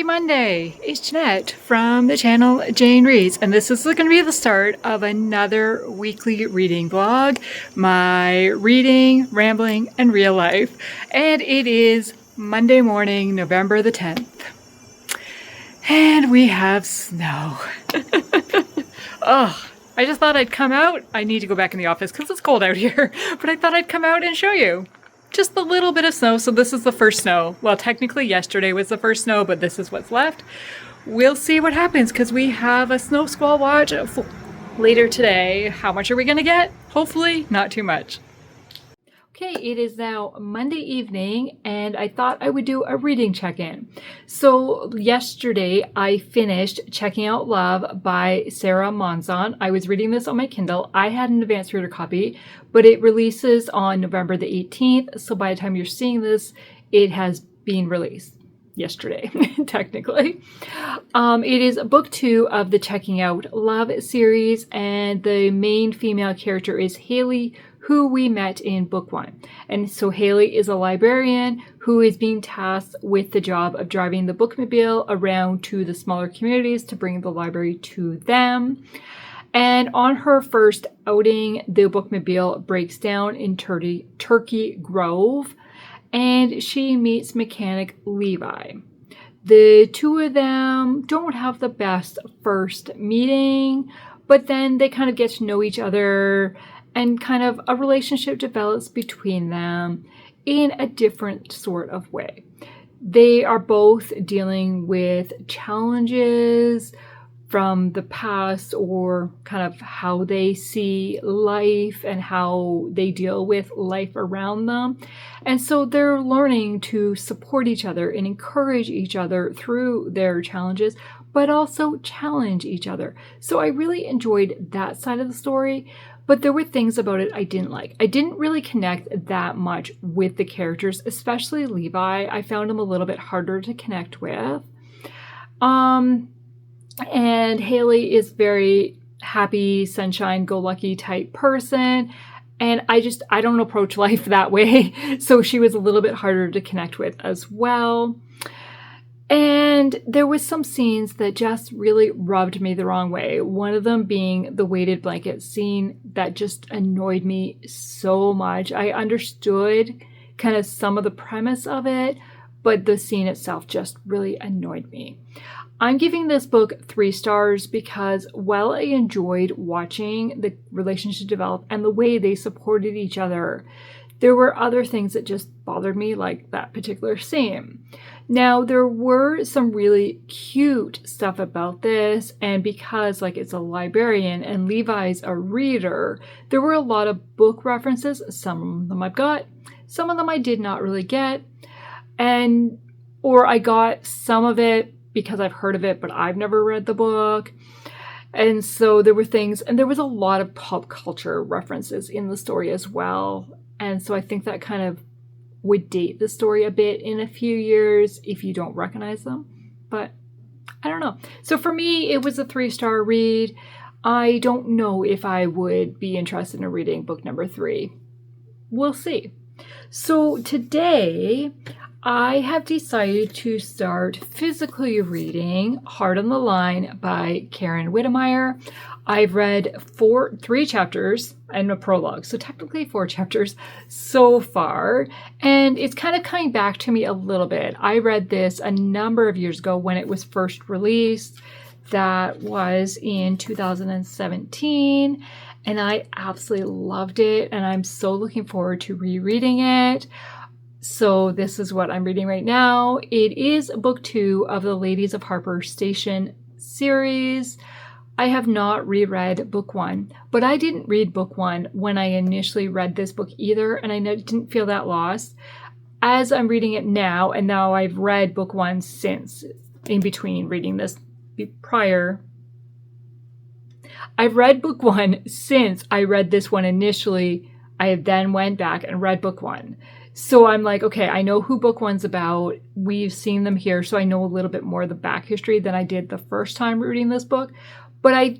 Happy Monday! It's Jeanette from the channel Jane Reads, and this is going to be the start of another weekly reading vlog, my reading, rambling, and real life. And it is Monday morning, November the 10th. And we have snow. Oh, I just thought I'd come out. I need to go back in the office because it's cold out here, but I thought I'd come out and show you. Just a little bit of snow, so this is the first snow. Well, technically yesterday was the first snow, but this is what's left. We'll see what happens because we have a snow squall watch later today. How much are we going to get? Hopefully not too much. Okay, it is now Monday evening, and I thought I would do a reading check-in. So yesterday, I finished Checking Out Love by Sarah Monzon. I was reading this on my Kindle. I had an advanced reader copy, but it releases on November the 18th. So by the time you're seeing this, it has been released yesterday, technically. It is book 2 of the Checking Out Love series, and the main female character is Haley, who we met in book 1. And so Haley is a librarian who is being tasked with the job of driving the bookmobile around to the smaller communities to bring the library to them. And on her first outing, the bookmobile breaks down in Turkey Grove, and she meets mechanic Levi. The two of them don't have the best first meeting, but then they kind of get to know each other, and kind of a relationship develops between them in a different sort of way. They are both dealing with challenges from the past, or kind of how they see life and how they deal with life around them. And so they're learning to support each other and encourage each other through their challenges, but also challenge each other. So I really enjoyed that side of the story. But there were things about it I didn't like. I didn't really connect that much with the characters, especially Levi. I found him a little bit harder to connect with. And Haley is very happy, sunshine, go lucky type person. And I don't approach life that way. So she was a little bit harder to connect with as well. And there was some scenes that just really rubbed me the wrong way. One of them being the weighted blanket scene that just annoyed me so much. I understood kind of some of the premise of it, but the scene itself just really annoyed me. I'm giving this book 3 stars because while I enjoyed watching the relationship develop and the way they supported each other, there were other things that just bothered me, like that particular scene. Now, there were some really cute stuff about this, and because it's a librarian and Levi's a reader, there were a lot of book references. Some of them I've got, some of them I did not really get, or I got some of it because I've heard of it, but I've never read the book. And so there were things, and there was a lot of pop culture references in the story as well. And so I think that kind of would date the story a bit in a few years if you don't recognize them. But I don't know. So for me, it was a 3-star read. I don't know if I would be interested in reading book number 3. We'll see. So today, I have decided to start physically reading Heart on the Line by Witemeyer. I've read 3 chapters and a prologue, so technically 4 chapters so far, and it's kind of coming back to me a little bit. I read this a number of years ago when it was first released. That was in 2017, and I absolutely loved it, and I'm so looking forward to rereading it. So this is what I'm reading right now. It is book 2 of the Ladies of Harper Station series. I have not reread book 1, but I didn't read book 1 when I initially read this book either, and I didn't feel that lost. As I'm reading it now, and now I've read book 1 since, in between reading this prior. I've read book 1 since I read this one initially. I then went back and read book 1. So I'm like, okay, I know who book 1's about. We've seen them here, so I know a little bit more of the back history than I did the first time reading this book. But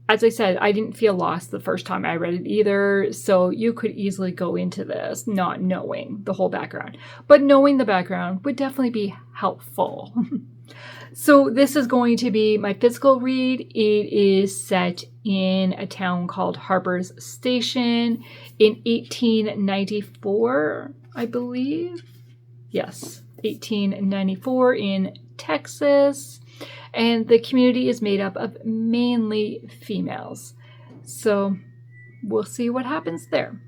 as I said, I didn't feel lost the first time I read it either. So you could easily go into this not knowing the whole background. But knowing the background would definitely be helpful. So this is going to be my physical read. It is set in a town called Harper's Station in 1894, I believe. Yes, 1894 in Texas. And the community is made up of mainly females. So we'll see what happens there.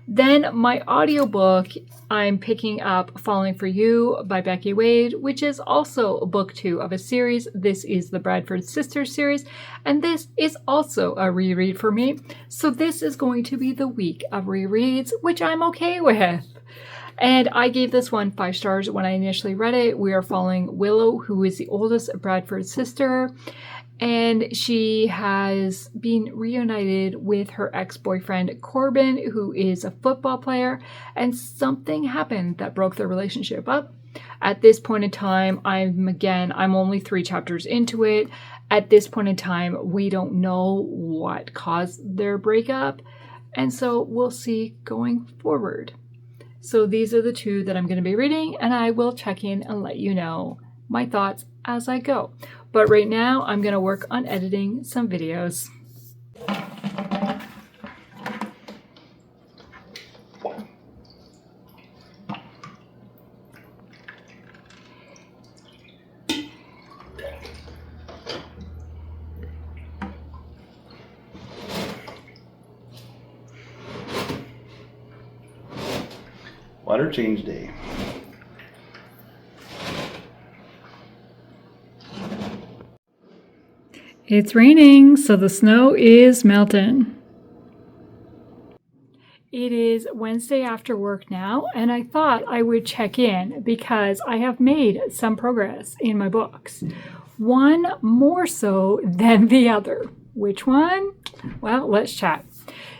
Then my audiobook, I'm picking up Falling for You by Becky Wade, which is also book 2 of a series. This is the Bradford Sisters series, and this is also a reread for me. So this is going to be the week of rereads, which I'm okay with. And I gave this one 5 stars when I initially read it. We are following Willow, who is the oldest Bradford sister. And she has been reunited with her ex-boyfriend Corbin, who is a football player, and something happened that broke their relationship up. At this point in time, I'm only 3 chapters into it. At this point in time, we don't know what caused their breakup, and so we'll see going forward. So these are the 2 that I'm going to be reading, and I will check in and let you know my thoughts as I go. But right now, I'm going to work on editing some videos. Water change day. It's raining, so the snow is melting. It is Wednesday after work now, and I thought I would check in because I have made some progress in my books. One more so than the other. Which one? Well, let's chat.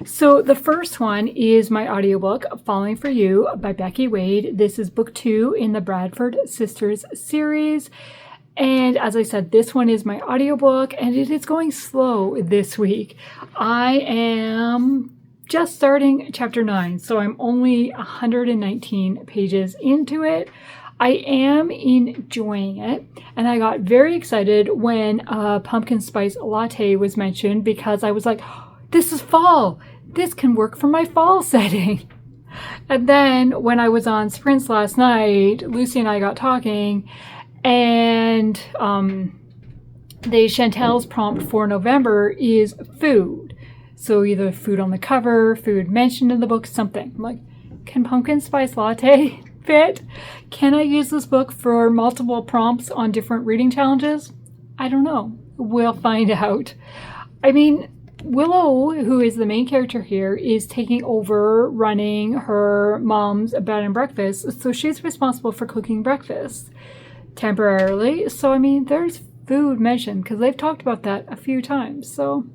So the first one is my audiobook, Falling for You by Becky Wade. This is book 2 in the Bradford Sisters series. And as I said, this one is my audiobook, and it is going slow this week. I am just starting chapter 9, so I'm only 119 pages into it. I am enjoying it, and I got very excited when pumpkin spice latte was mentioned because I was like, this is fall. This can work for my fall setting. And then when I was on Sprints last night, Lucy and I got talking, and Chantel's prompt for November is food. So either food on the cover, food mentioned in the book, something. I'm like, can pumpkin spice latte fit? Can I use this book for multiple prompts on different reading challenges? I don't know. We'll find out. I mean, Willow, who is the main character here, is taking over running her mom's bed and breakfast. So she's responsible for cooking breakfast temporarily. So, I mean, there's food mentioned because they've talked about that a few times. So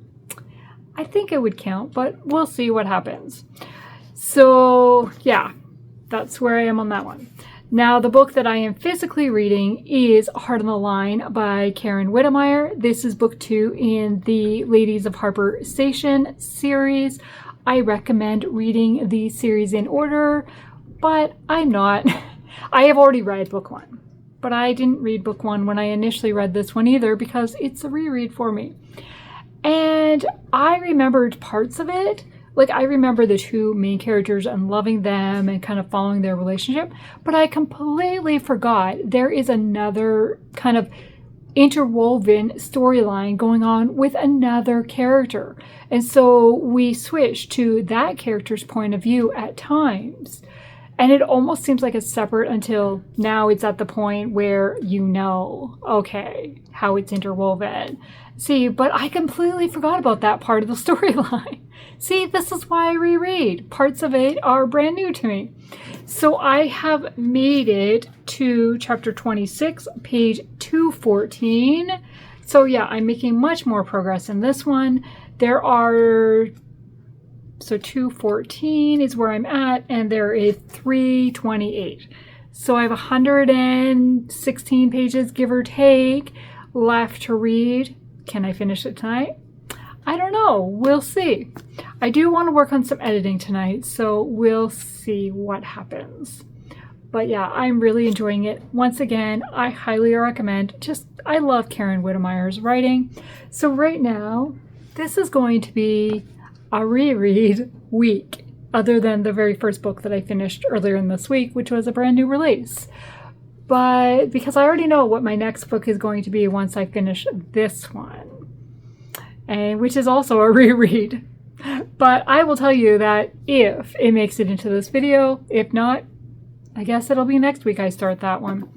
I think it would count, but we'll see what happens. So yeah, that's where I am on that one. Now, the book that I am physically reading is Heart on the Line by Karen Witemeyer. This is book 2 in the Ladies of Harper Station series. I recommend reading the series in order, but I'm not. I have already read book 1, but I didn't read book 1 when I initially read this one either because it's a reread for me. And I remembered parts of it. Like, I remember the 2 main characters and loving them and kind of following their relationship, but I completely forgot there is another kind of interwoven storyline going on with another character. And so we switch to that character's point of view at times. And it almost seems like it's separate until now it's at the point where you know, okay, how it's interwoven. See, but I completely forgot about that part of the storyline. See, this is why I reread. Parts of it are brand new to me. So I have made it to chapter 26, page 214. So yeah, I'm making much more progress in this one. So 214 is where I'm at, and there is 328. So I have 116 pages, give or take, left to read. Can I finish it tonight? I don't know. We'll see. I do want to work on some editing tonight, so we'll see what happens. But yeah, I'm really enjoying it. Once again, I highly recommend. I love Karen Witemeyer's writing. So right now, this is going to be a reread week, other than the very first book that I finished earlier in this week, which was a brand new release. But because I already know what my next book is going to be once I finish this one, and which is also a reread. But I will tell you that if it makes it into this video, if not, I guess it'll be next week I start that one.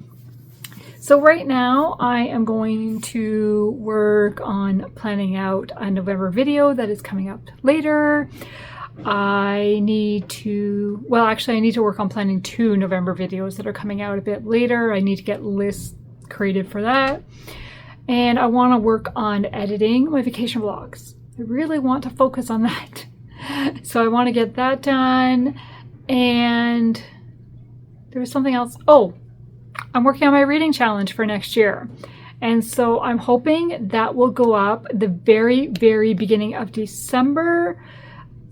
So right now I am going to work on planning out a November video that is coming up later. I need to work on planning 2 November videos that are coming out a bit later. I need to get lists created for that. And I want to work on editing my vacation vlogs. I really want to focus on that. So I want to get that done. And there was something else. Oh, I'm working on my reading challenge for next year. And so I'm hoping that will go up the very, very beginning of December.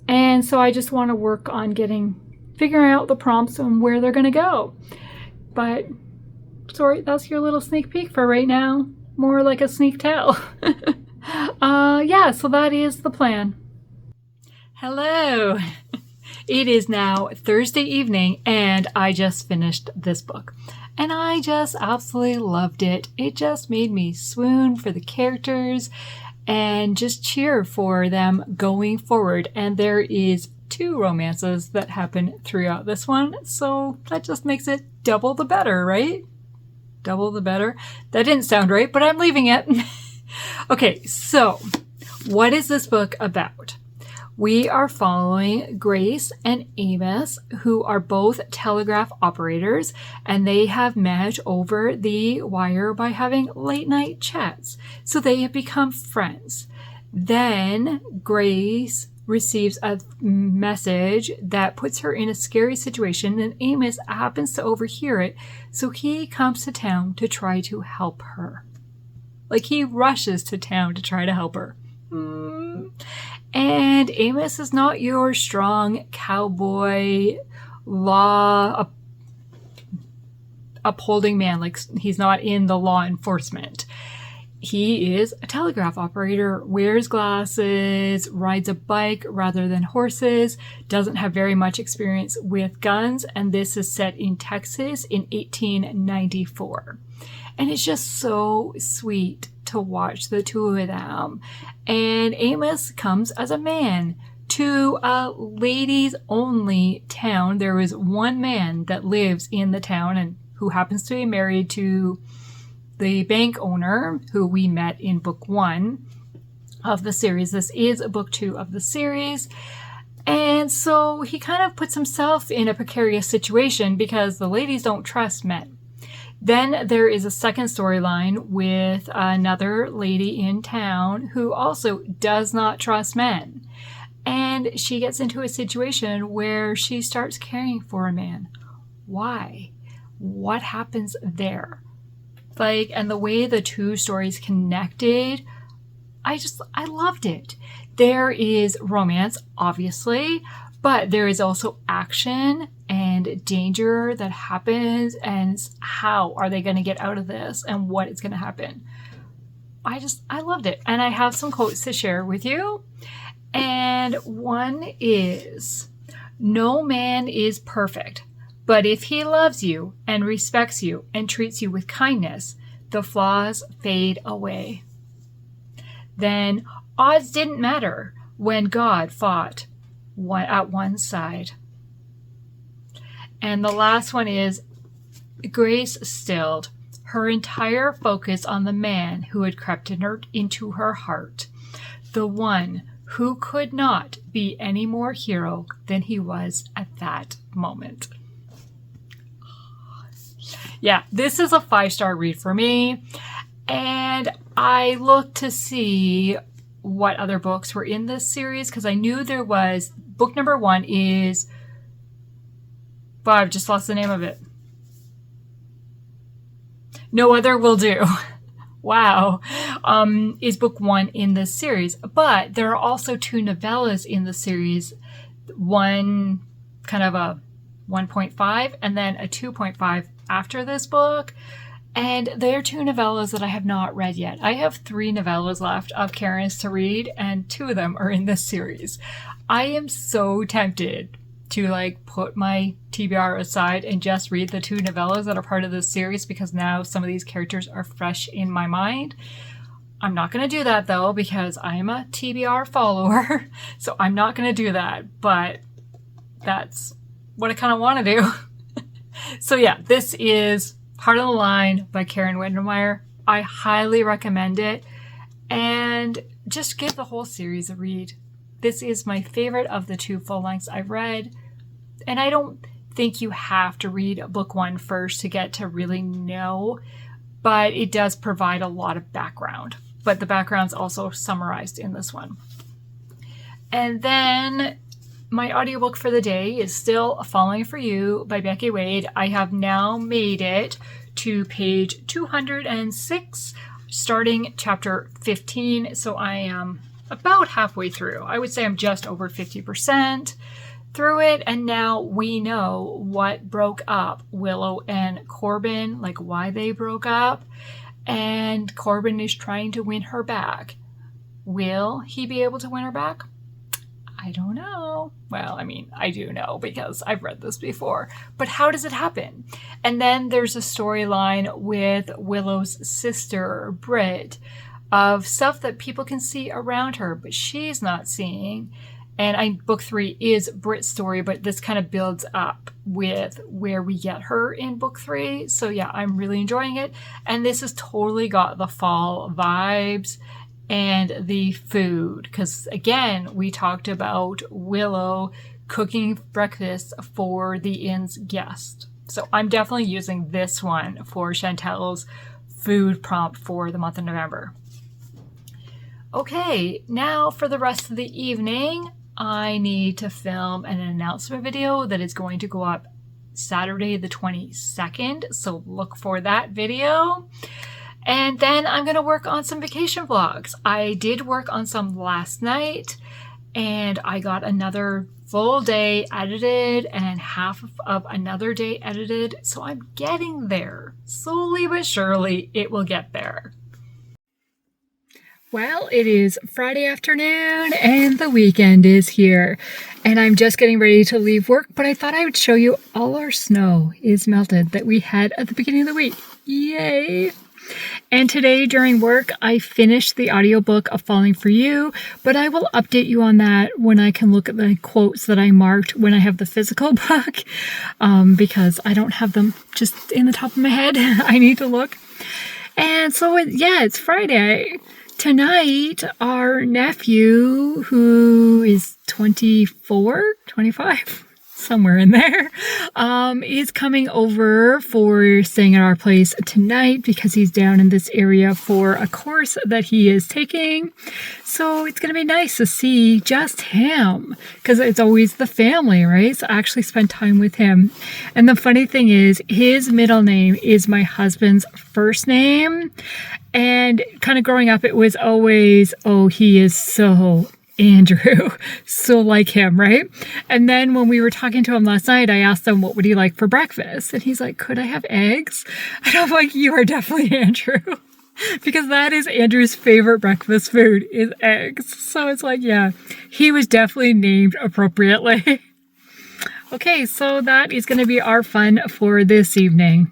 And so I just want to work on figuring out the prompts and where they're going to go. But sorry, that's your little sneak peek for right now. More like a sneak tell. Yeah, so that is the plan. Hello. It is now Thursday evening and I just finished this book. And I just absolutely loved it. It just made me swoon for the characters and just cheer for them going forward. And there is 2 romances that happen throughout this one. So that just makes it double the better, right? Double the better. That didn't sound right, but I'm leaving it. Okay, so what is this book about? We are following Grace and Amos, who are both telegraph operators, and they have met over the wire by having late night chats. So they have become friends. Then Grace receives a message that puts her in a scary situation, and Amos happens to overhear it. So he comes to town to try to help her. Like, he rushes to town to try to help her. And Amos is not your strong cowboy law upholding man. Like, he's not in the law enforcement. He is a telegraph operator, wears glasses, rides a bike rather than horses, doesn't have very much experience with guns, and this is set in Texas in 1894. And it's just so sweet to watch the 2 of them. And Amos comes as a man to a ladies-only town. There is one man that lives in the town and who happens to be married to the bank owner who we met in book 1 of the series. This is book 2 of the series. And so he kind of puts himself in a precarious situation because the ladies don't trust men. Then there is a second storyline with another lady in town who also does not trust men. And she gets into a situation where she starts caring for a man. Why? What happens there? Like, and the way the 2 stories connected, I loved it. There is romance, obviously, but there is also action and danger that happens, and how are they going to get out of this and what is going to happen. I loved it. And I have some quotes to share with you. And one is, "No man is perfect, but if he loves you and respects you and treats you with kindness, the flaws fade away." Then, odds didn't matter when God fought at one side. And the last one is, Grace stilled her entire focus on the man who had crept into her heart, the one who could not be any more hero than he was at that moment. Yeah, this is a 5-star read for me. And I looked to see what other books were in this series because I knew there was. Book number 1 is, but I've just lost the name of it. No Other Will Do. Wow. Is book 1 in this series. But there are also 2 novellas in the series. One kind of a 1.5 and then a 2.5 after this book. And they're two novellas that I have not read yet. I have 3 novellas left of Karen's to read, and 2 of them are in this series. I am so tempted to put my TBR aside and just read the 2 novellas that are part of this series, because now some of these characters are fresh in my mind. I'm not going to do that though, because I am a TBR follower. So I'm not going to do that, but that's what I kind of want to do. So yeah, this is Heart of the Line by Karen Witemeyer. I highly recommend it, and just give the whole series a read. This is my favorite of the 2 full lengths I've read, and I don't think you have to read book 1 first to get to really know, but it does provide a lot of background. But the background's also summarized in this one. And then my audiobook for the day is still Falling for You by Becky Wade. I have now made it to page 206, starting chapter 15. So I am about halfway through. I would say I'm just over 50% through it. And now we know what broke up Willow and Corbin, like why they broke up. And Corbin is trying to win her back. Will he be able to win her back? I don't know. Well, I mean, I do know because I've read this before. But how does it happen? And then there's a storyline with Willow's sister, Britt, of stuff that people can see around her, but she's not seeing. And book 3 is Britt's story, but this kind of builds up with where we get her in book 3. So yeah, I'm really enjoying it. And this has totally got the fall vibes and the food, because again, we talked about Willow cooking breakfast for the inn's guest. So I'm definitely using this one for Chantel's food prompt for the month of November. Okay, now for the rest of the evening, I need to film an announcement video that is going to go up Saturday the 22nd. So look for that video. And then I'm going to work on some vacation vlogs. I did work on some last night, and I got another full day edited and half of another day edited. So I'm getting there. Slowly but surely, it will get there. Well, it is Friday afternoon and the weekend is here, and I'm just getting ready to leave work, but I thought I would show you all our snow is melted that we had at the beginning of the week. Yay! And today during work, I finished the audiobook of Falling for You, but I will update you on that when I can look at the quotes that I marked when I have the physical book, because I don't have them just in the top of my head. I need to look. And so, it's Friday. Tonight, our nephew, who is 24, 25, somewhere in there, is coming over for staying at our place tonight because he's down in this area for a course that he is taking. So it's going to be nice to see just him, because it's always the family, right? So I actually spent time with him. And the funny thing is, his middle name is my husband's first name. And kind of growing up, it was always, oh, he is so Andrew, so like him, right? And then when we were talking to him last night, I asked him, what would he like for breakfast? And he's like, could I have eggs? And I'm like, you are definitely Andrew. Because that is Andrew's favorite breakfast food, is eggs. So it's like, yeah, he was definitely named appropriately. Okay, so that is going to be our fun for this evening.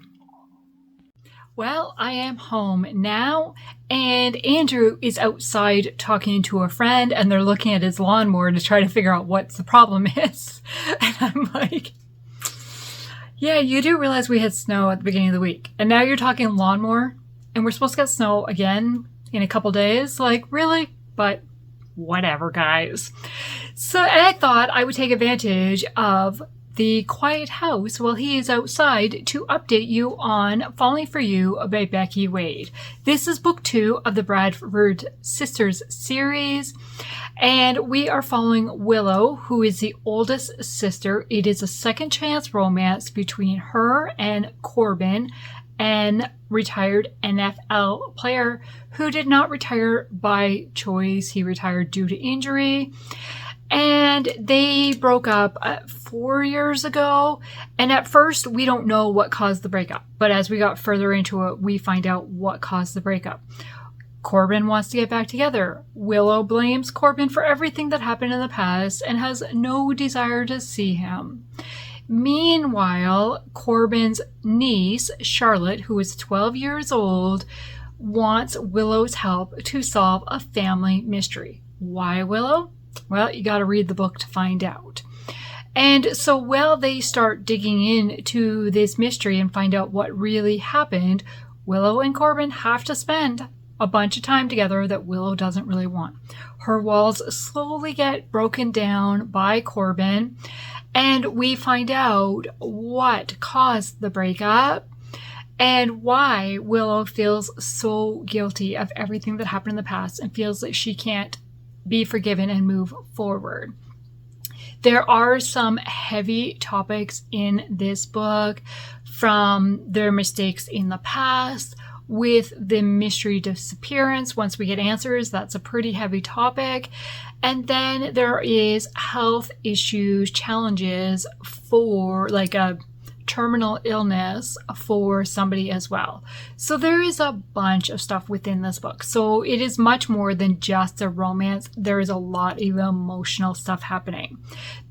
Well, I am home now, and Andrew is outside talking to a friend, and they're looking at his lawnmower to try to figure out what the problem is. And I'm like, yeah, you do realize we had snow at the beginning of the week, and now you're talking lawnmower, and we're supposed to get snow again in a couple days? Like, really? But whatever, guys. So I thought I would take advantage of the quiet house while he is outside to update you on Falling for You by Becky Wade. This is book 2 of the Bradford Sisters series, and we are following Willow, who is the oldest sister. It is a second chance romance between her and Corbin, an retired NFL player who did not retire by choice. He retired due to injury. And they broke up 4 years ago. And at first, we don't know what caused the breakup. But as we got further into it, we find out what caused the breakup. Corbin wants to get back together. Willow blames Corbin for everything that happened in the past and has no desire to see him. Meanwhile, Corbin's niece, Charlotte, who is 12 years old, wants Willow's help to solve a family mystery. Why Willow? Well, you got to read the book to find out. And so while they start digging into this mystery and find out what really happened, Willow and Corbin have to spend a bunch of time together that Willow doesn't really want. Her walls slowly get broken down by Corbin, and we find out what caused the breakup and why Willow feels so guilty of everything that happened in the past and feels that she can't be forgiven and move forward. There are some heavy topics in this book, from their mistakes in the past, with the mystery disappearance. Once we get answers, that's a pretty heavy topic. And then there is health issues, challenges for like a terminal illness for somebody as well. So there is a bunch of stuff within this book. So it is much more than just a romance. There is a lot of emotional stuff happening.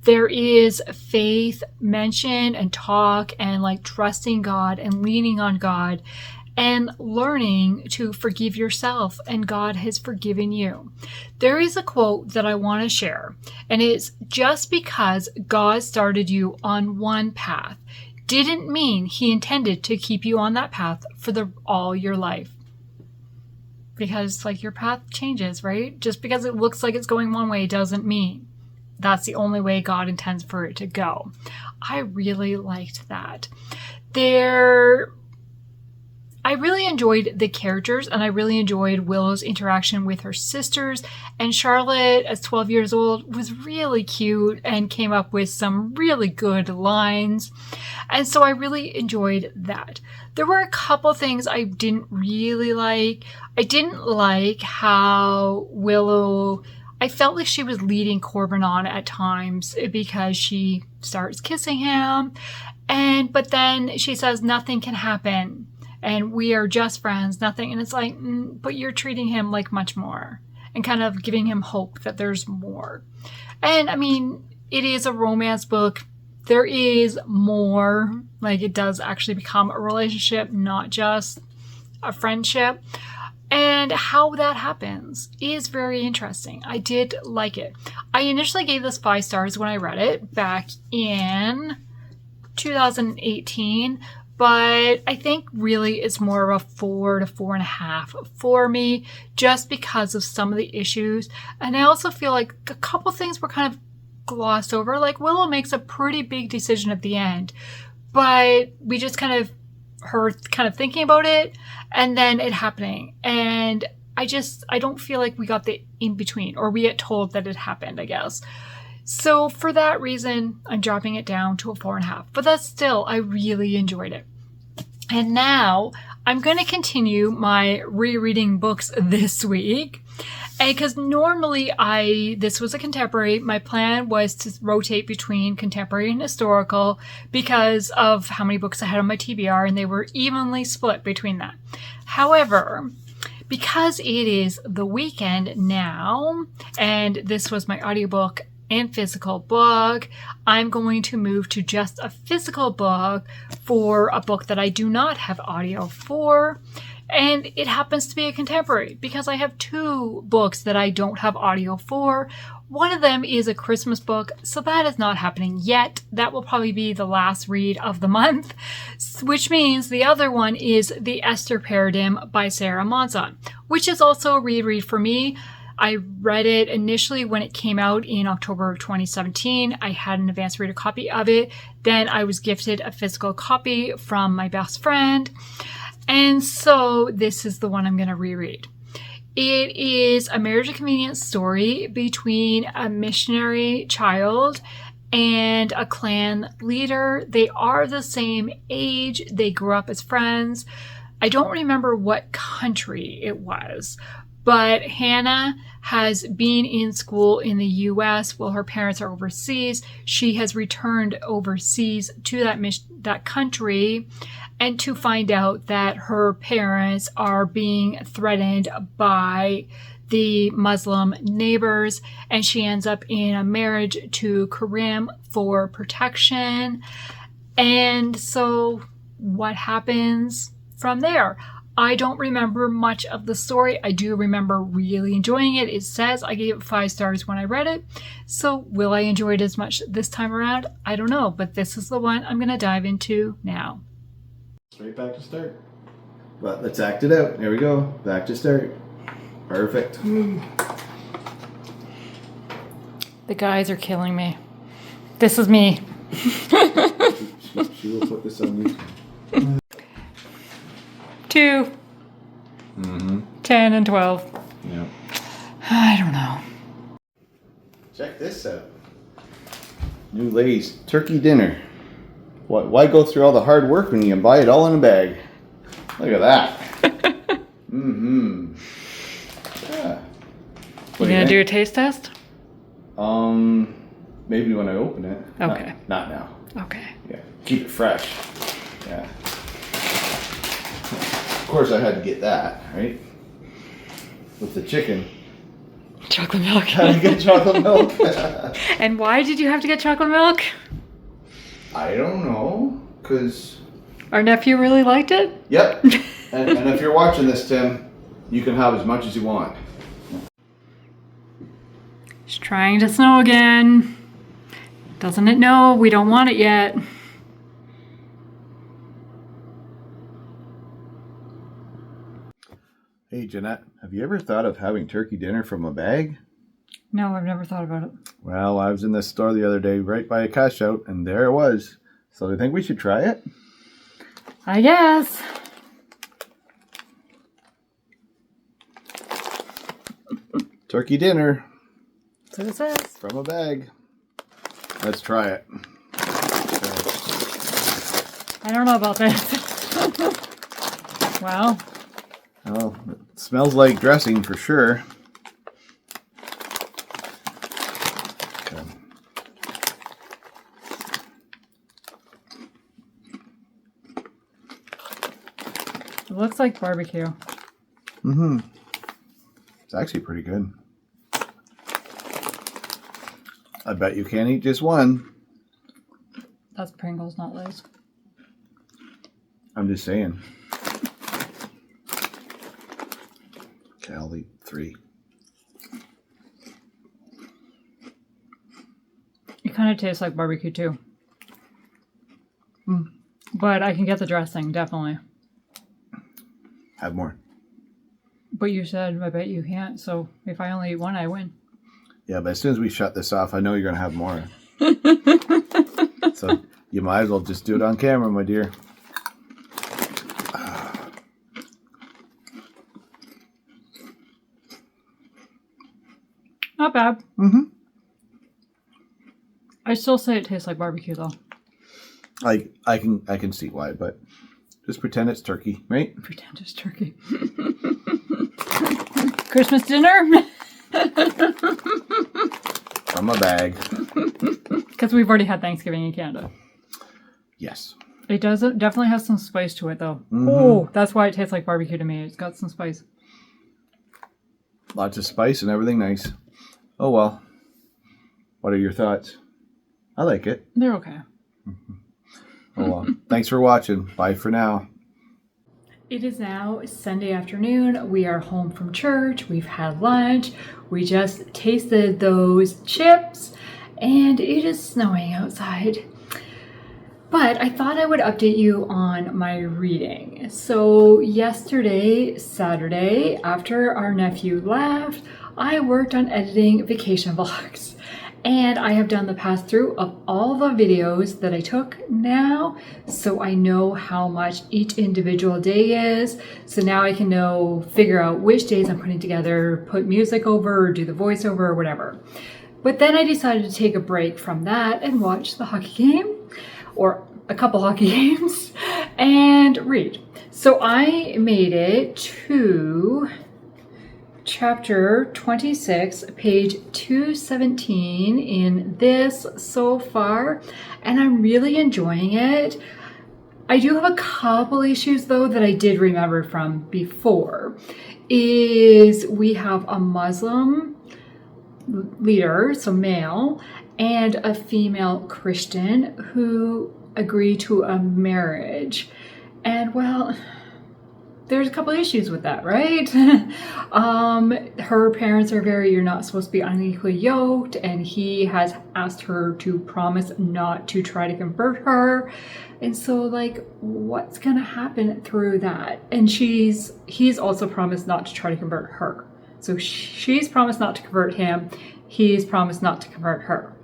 There is faith mentioned and talk and like trusting God and leaning on God and learning to forgive yourself, and God has forgiven you. There is a quote that I want to share, and it's, just because God started you on one path didn't mean he intended to keep you on that path for all your life. Because like your path changes, right? Just because it looks like it's going one way doesn't mean that's the only way God intends for it to go. I really liked that. I really enjoyed the characters, and I really enjoyed Willow's interaction with her sisters. And Charlotte, as 12 years old, was really cute and came up with some really good lines. And so I really enjoyed that. There were a couple things I didn't really like. I didn't like how Willow, I felt like she was leading Corbin on at times because she starts kissing him. But then she says nothing can happen. And we are just friends, nothing. And it's like, but you're treating him like much more and kind of giving him hope that there's more. And I mean, it is a romance book. There is more. Like, it does actually become a relationship, not just a friendship. And how that happens is very interesting. I did like it. I initially gave this 5 stars when I read it back in 2018. But I think really it's more of a 4 to 4.5 for me, just because of some of the issues. And I also feel like a couple things were kind of glossed over. Like, Willow makes a pretty big decision at the end, but we just kind of, her kind of thinking about it and then it happening. And I don't feel like we got the in between, or we get told that it happened, I guess. So for that reason, I'm dropping it down to a 4.5. But that's still, I really enjoyed it. And now I'm going to continue my rereading books this week. And because normally this was a contemporary, my plan was to rotate between contemporary and historical because of how many books I had on my TBR, and they were evenly split between that. However, because it is the weekend now, and this was my audiobook and physical book, I'm going to move to just a physical book for a book that I do not have audio for. And it happens to be a contemporary because I have 2 books that I don't have audio for. One of them is a Christmas book, so that is not happening yet. That will probably be the last read of the month, which means the other one is The Esther Paradigm by Sarah Monzon, which is also a reread for me. I read it initially when it came out in October of 2017. I had an advance reader copy of it. Then I was gifted a physical copy from my best friend. And so this is the one I'm going to reread. It is a marriage of convenience story between a missionary child and a clan leader. They are the same age. They grew up as friends. I don't remember what country it was, But Hannah has been in school in the U.S. while her parents are overseas. She has returned overseas to that country and to find out that her parents are being threatened by the Muslim neighbors, and she ends up in a marriage to Karim for protection. And so what happens from there? I don't remember much of the story. I do remember really enjoying it. It says I gave it 5 stars when I read it. So will I enjoy it as much this time around? I don't know, but this is the one I'm going to dive into now. Straight back to start. But let's act it out. There we go. Back to start. Perfect. The guys are killing me. This is me. She will put this on you. 2, 10, and 12. Yeah. I don't know. Check this out. New Lay's turkey dinner. Why go through all the hard work when you can buy it all in a bag? Look at that. Yeah. You gonna do a taste test? Maybe when I open it. Okay. Not now. Okay. Yeah. Keep it fresh. Yeah. Of course I had to get that, right? With the chicken. Chocolate milk. Had to get chocolate milk. And why did you have to get chocolate milk? I don't know. Because... Our nephew really liked it? Yep. And if you're watching this, Tim, you can have as much as you want. It's trying to snow again. Doesn't it know we don't want it yet? Hey, Jeanette, have you ever thought of having turkey dinner from a bag? No, I've never thought about it. Well, I was in this store the other day right by a cash out, and there it was. So do you think we should try it? I guess. Turkey dinner. So it says. From a bag. Let's try it. I don't know about this. Well. Oh, it smells like dressing for sure. Okay. It looks like barbecue. Mm-hmm. It's actually pretty good. I bet you can't eat just one. That's Pringles, not Lay's. I'm just saying. Okay, I'll eat 3. It kind of tastes like barbecue too. But I can get the dressing, definitely. Have more. But you said, I bet you can't, so if I only eat one, I win. Yeah, but as soon as we shut this off, I know you're going to have more. So you might as well just do it on camera, my dear. Not bad. Mm-hmm. I still say it tastes like barbecue though. I can see why, but just pretend it's turkey, right? Pretend it's turkey. Christmas dinner? From a bag. Because we've already had Thanksgiving in Canada. Yes. It definitely has some spice to it though. Oh, that's why it tastes like barbecue to me. It's got some spice. Lots of spice and everything nice. Oh well. What are your thoughts? I like it. They're okay. Oh well. Thanks for watching. Bye for now. It is now Sunday afternoon. We are home from church. We've had lunch. We just tasted those chips and it is snowing outside. But I thought I would update you on my reading. So yesterday, Saturday, after our nephew left, I worked on editing vacation vlogs. And I have done the pass through of all the videos that I took now, so I know how much each individual day is. So now I can figure out which days I'm putting together, put music over, or do the voiceover or whatever. But then I decided to take a break from that and watch the hockey game, or a couple hockey games, and read. So I made it to chapter 26, page 217 in this so far, and I'm really enjoying it. I do have a couple issues though that I did remember from before. Is we have a Muslim leader, so male, and a female Christian who agree to a marriage. And well, there's a couple issues with that, right? Her parents are you're not supposed to be unequally yoked, and he has asked her to promise not to try to convert her. And so, like, what's gonna happen through that? And he's also promised not to try to convert her. So she's promised not to convert him. He's promised not to convert her.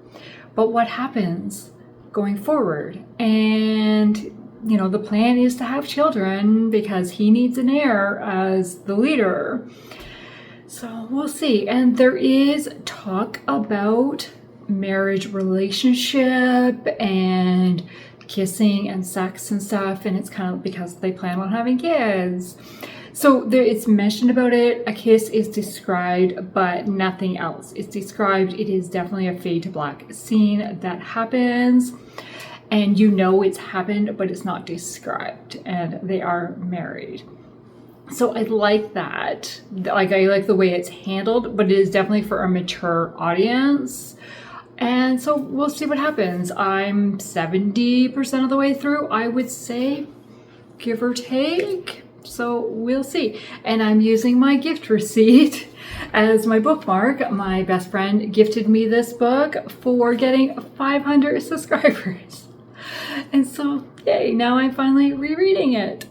But what happens going forward? And you know, the plan is to have children because he needs an heir as the leader. So we'll see. And there is talk about marriage relationship and kissing and sex and stuff. And it's kind of because they plan on having kids. So it's mentioned about it. A kiss is described, but nothing else is described. It is definitely a fade to black scene that happens. And you know it's happened, but it's not described, and they are married. So I like that. Like, I like the way it's handled, but it is definitely for a mature audience. And so we'll see what happens. I'm 70% of the way through, I would say, give or take. So we'll see. And I'm using my gift receipt as my bookmark. My best friend gifted me this book for getting 500 subscribers. And so, yay, now I'm finally rereading it.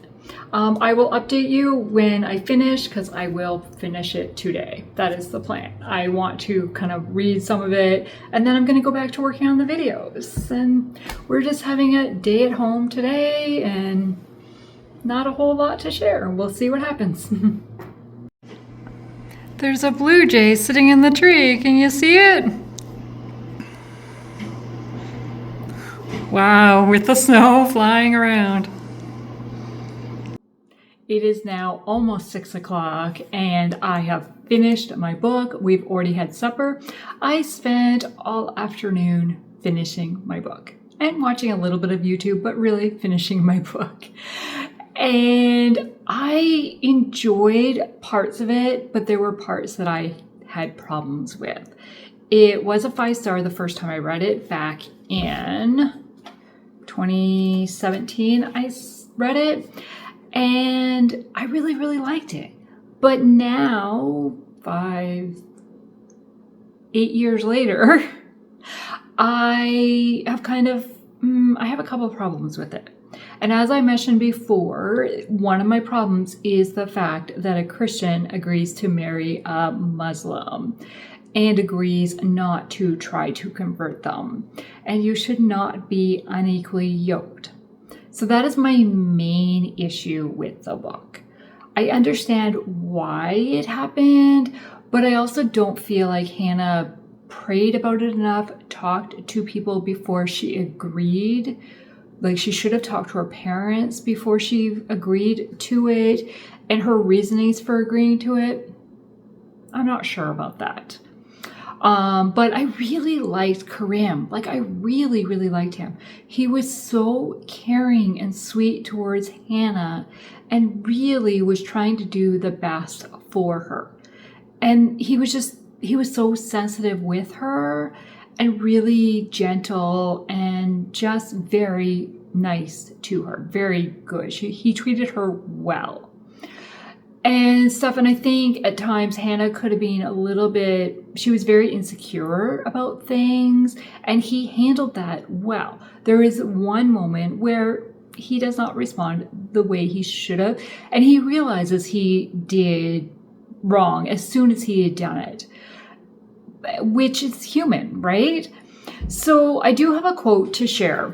I will update you when I finish, because I will finish it today. That is the plan. I want to kind of read some of it, and then I'm going to go back to working on the videos. And we're just having a day at home today, and not a whole lot to share. We'll see what happens. There's a blue jay sitting in the tree. Can you see it? Wow, with the snow flying around. It is now almost 6 o'clock and I have finished my book. We've already had supper. I spent all afternoon finishing my book and watching a little bit of YouTube, but really finishing my book. And I enjoyed parts of it, but there were parts that I had problems with. It was a 5-star the first time I read it back in 2017. I read it and I really, really liked it. But now, 8 years later, I have I have a couple of problems with it. And as I mentioned before, one of my problems is the fact that a Christian agrees to marry a Muslim and agrees not to try to convert them. And you should not be unequally yoked. So that is my main issue with the book. I understand why it happened, but I also don't feel like Hannah prayed about it enough, talked to people before she agreed. Like, she should have talked to her parents before she agreed to it, and her reasonings for agreeing to it, I'm not sure about that. But I really liked Karim. Like, I really, really liked him. He was so caring and sweet towards Hannah and really was trying to do the best for her. And he was so sensitive with her and really gentle and just very nice to her. Very good. He treated her well. And stuff, and I think at times Hannah could have been she was very insecure about things, and he handled that well. There is one moment where he does not respond the way he should have, and he realizes he did wrong as soon as he had done it, which is human, right? So I do have a quote to share,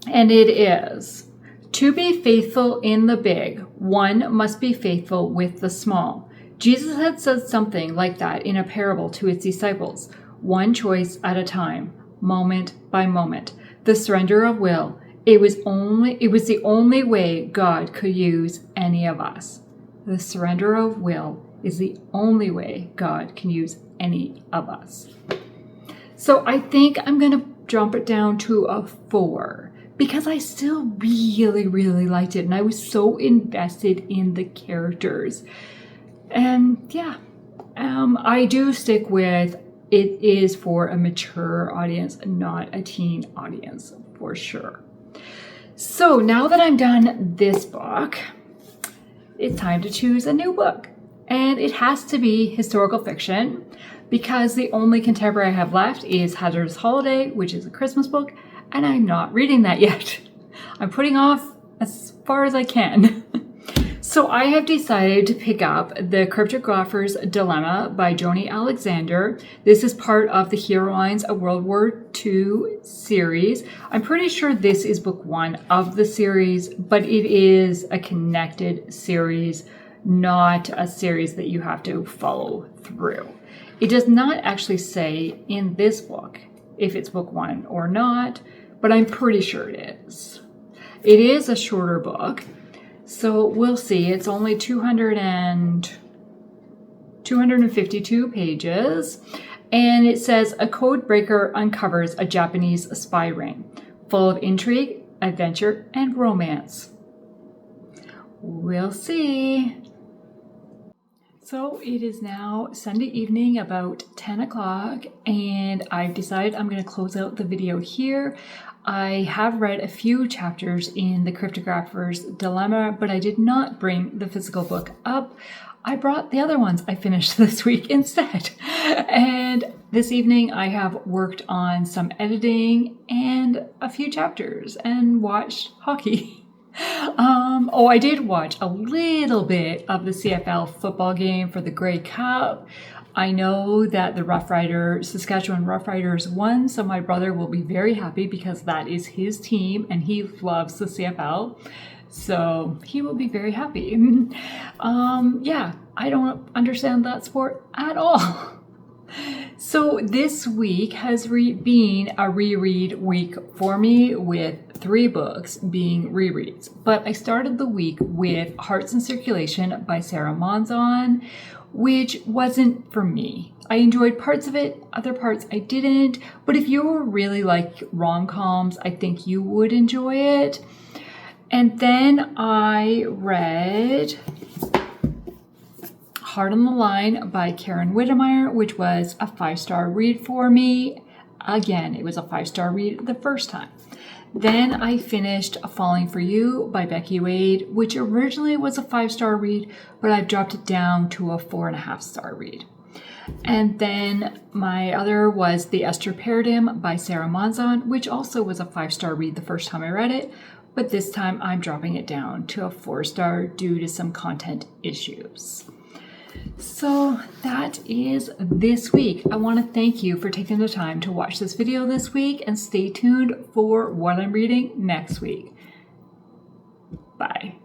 and it is, "To be faithful in the big, one must be faithful with the small." Jesus had said something like that in a parable to his disciples. One choice at a time, moment by moment. The surrender of will. It was the only way God could use any of us. The surrender of will is the only way God can use any of us. So I think I'm going to jump it down to a 4 because I still really, really liked it. And I was so invested in the characters. And yeah, I do stick with it is for a mature audience, not a teen audience, for sure. So now that I'm done this book, it's time to choose a new book. And it has to be historical fiction because the only contemporary I have left is Hazardous Holiday, which is a Christmas book, and I'm not reading that yet. I'm putting off as far as I can. So I have decided to pick up The Cryptographer's Dilemma by Joni Alexander. This is part of the Heroines of World War II series. I'm pretty sure this is book 1 of the series, but it is a connected series, not a series that you have to follow through. It does not actually say in this book if it's book 1 or not, but I'm pretty sure it is. It is a shorter book, so we'll see. It's only 252 pages, and it says a code breaker uncovers a Japanese spy ring full of intrigue, adventure, and romance. We'll see. So it is now Sunday evening, about 10 o'clock, and I've decided I'm going to close out the video here. I have read a few chapters in The Cryptographer's Dilemma, but I did not bring the physical book up. I brought the other ones I finished this week instead. And this evening I have worked on some editing and a few chapters and watched hockey. I did watch a little bit of the CFL football game for the Grey Cup. I know that the Saskatchewan Roughriders won, so my brother will be very happy because that is his team and he loves the CFL. So he will be very happy. Yeah, I don't understand that sport at all. So this week has been a reread week for me with 3 books being rereads. But I started the week with Hearts in Circulation by Sarah Monzon, which wasn't for me. I enjoyed parts of it, other parts I didn't. But if you really like rom-coms, I think you would enjoy it. And then I read Heart on the Line by Karen Witemeyer, which was a 5-star read for me. Again, it was a 5-star read the first time. Then I finished Falling for You by Becky, which originally was a 5-star read, but I've dropped it down to a 4.5-star read. And then my other was The Esther Paradigm by Sarah Monzon, which also was a 5-star read the first time I read it, but this time I'm dropping it down to a 4-star due to some content issues. So that is this week. I want to thank you for taking the time to watch this video this week and stay tuned for what I'm reading next week. Bye.